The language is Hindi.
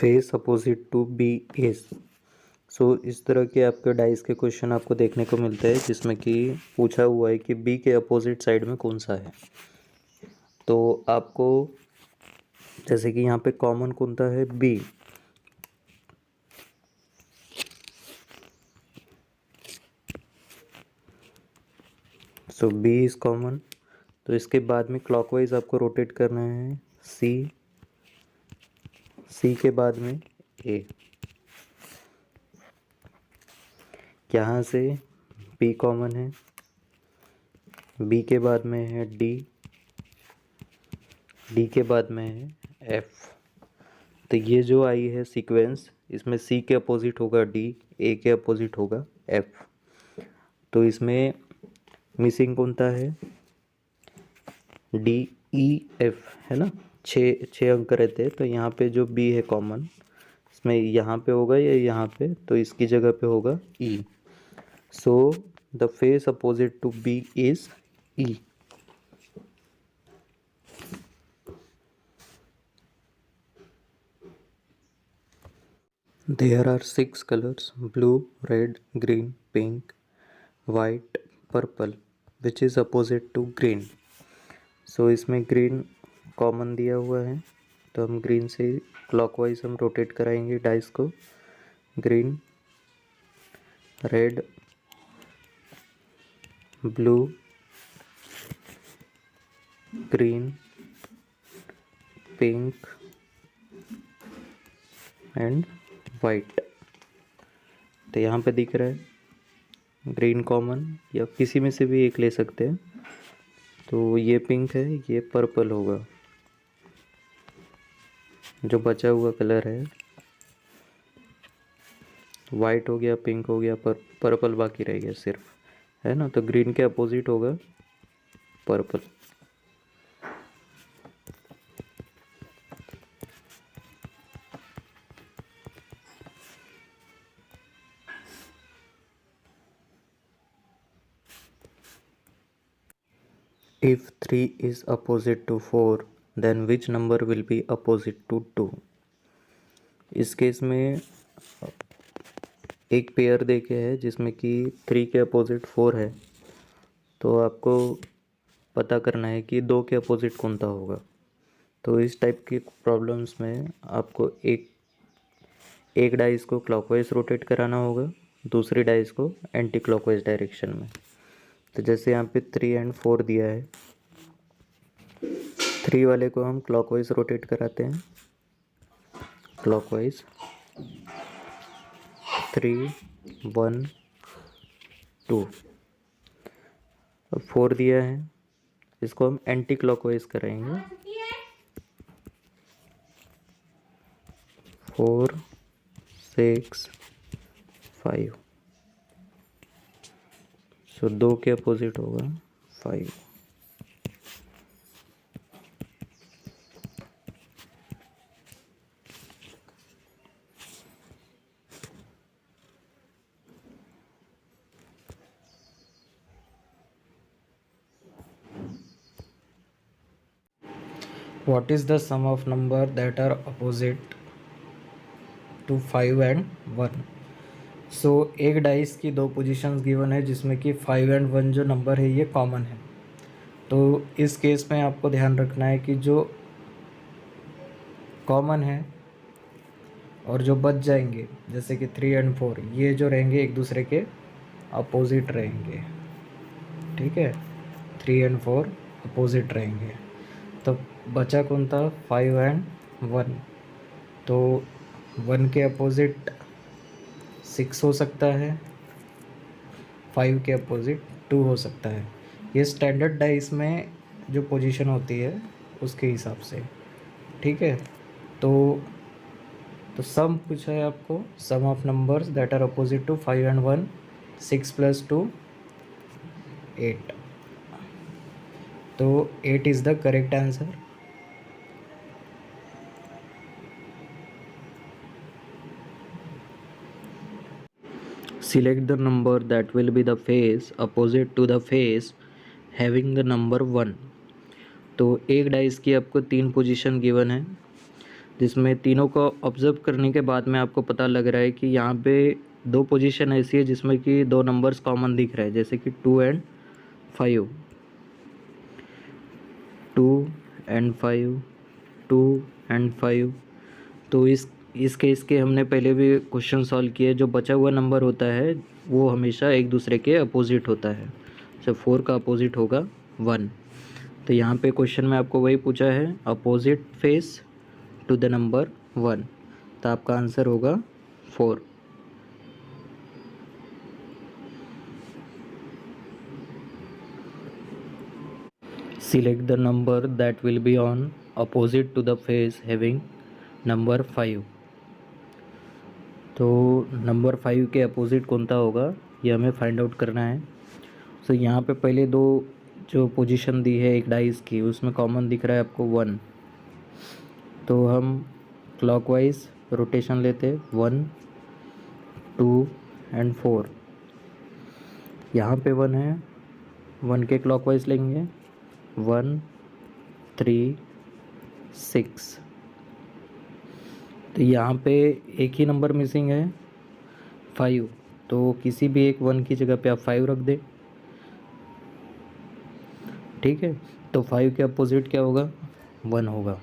Face opposite to B is. So इस तरह के आपके डाइस के क्वेश्चन आपको देखने को मिलते हैं जिसमें कि पूछा हुआ है कि बी के अपोजिट साइड में कौन सा है। तो आपको जैसे कि यहाँ पे कॉमन कौन सा है, bee. So bee is common. तो इसके बाद में क्लॉकवाइज आपको रोटेट करना है सी, सी के बाद में ए। यहाँ से बी कॉमन है, बी के बाद में है डी, डी के बाद में है एफ। तो ये जो आई है सीक्वेंस, इसमें सी के अपोजिट होगा डी, ए के अपोजिट होगा एफ। तो इसमें मिसिंग कौन सा है, डी ई एफ है ना। छः अंक रहते हैं। तो यहाँ पे जो बी है कॉमन, इसमें यहाँ पे होगा या यहाँ पे, तो इसकी जगह पे होगा E. So the face opposite to B is E. There are 6 colors: blue, red, green, pink, white, purple, which is opposite to green. So इसमें green कॉमन दिया हुआ है, तो हम ग्रीन से क्लॉकवाइज हम रोटेट कराएंगे डाइस को। Green, red, blue, green, pink and white. तो यहाँ पे दिख रहा है ग्रीन कॉमन, या किसी में से भी एक ले सकते हैं। तो ये पिंक है, ये पर्पल होगा। जो बचा हुआ कलर है वाइट हो गया, पिंक हो गया, पर्पल बाकी रह गया सिर्फ, है ना। तो ग्रीन के अपोजिट होगा purple. If 3 is opposite to 4, then which number will be opposite to 2? इस केस में एक पेयर देखे है जिसमें कि 3 के अपोजिट 4 है। तो आपको पता करना है कि 2 के अपोजिट कौन सा होगा। तो इस टाइप की प्रॉब्लम्स में आपको एक डाइस को क्लॉकवाइज रोटेट कराना होगा, दूसरी डाइस को एंटी क्लॉकवाइज डायरेक्शन में। तो जैसे यहाँ पे 3 एंड 4 दिया है, 3 वाले को हम क्लॉकवाइज रोटेट कराते हैं, क्लॉकवाइज 3 1 2। अब 4 दिया है, इसको हम एंटी क्लॉकवाइज कराएंगे, 4 6 5। सो 2 के अपोजिट होगा 5। What is the sum of number that are opposite to 5 and 1? सो एक डाइस की दो पोजीशंस गिवन है जिसमें कि 5 एंड 1 जो नंबर है ये कॉमन है। तो इस केस में आपको ध्यान रखना है कि जो कॉमन है और जो बच जाएंगे जैसे कि 3 एंड 4, ये जो रहेंगे एक दूसरे के अपोजिट रहेंगे, ठीक है। 3 एंड 4 अपोजिट रहेंगे। तो बचा कौन था, 5 एंड 1। तो 1 के अपोजिट 6 हो सकता है, 5 के अपोजिट 2 हो सकता है। ये स्टैंडर्ड डाइस में जो पोजीशन होती है उसके हिसाब से, ठीक है। तो सम पूछा है आपको, sum of numbers that are opposite to 5 and 1, 6 + 2 8। तो 8 is the correct answer. Select the number that will be the face opposite to the face having the number 1। तो एक डाइस की आपको 3 पोजीशन गिवन है। जिसमें तीनों को ऑब्ज़र्व करने के बाद में आपको पता लग रहा है कि यहाँ पे 2 पोजीशन ऐसी है जिसमें कि 2 नंबर्स कॉमन दिख रहे हैं, जैसे कि 2 एंड 5, 2 एंड 5, 2 एंड 5। तो इस केस के हमने पहले भी क्वेश्चन सॉल्व किए। जो बचा हुआ नंबर होता है वो हमेशा एक दूसरे के अपोजिट होता है। जब 4 का अपोजिट होगा 1, तो यहाँ पे क्वेश्चन में आपको वही पूछा है, opposite face to the number 1, तो आपका आंसर होगा 4। Select the number that will be on opposite to the face having number 5। तो नंबर 5 के अपोजिट कौन सा होगा ये हमें फाइंड आउट करना है। सो यहाँ पे पहले 2 जो पोजीशन दी है एक डाइस की, उसमें कॉमन दिख रहा है आपको 1, तो हम क्लॉकवाइज रोटेशन लेते 1, 2 एंड 4। यहाँ पे 1 है, 1 के क्लॉकवाइज लेंगे 1, 3, 6। तो यहाँ पे एक ही नंबर मिसिंग है 5, तो किसी भी एक 1 की जगह पे आप 5 रख दें। ठीक है, तो 5 के अपोजिट क्या होगा, 1 होगा।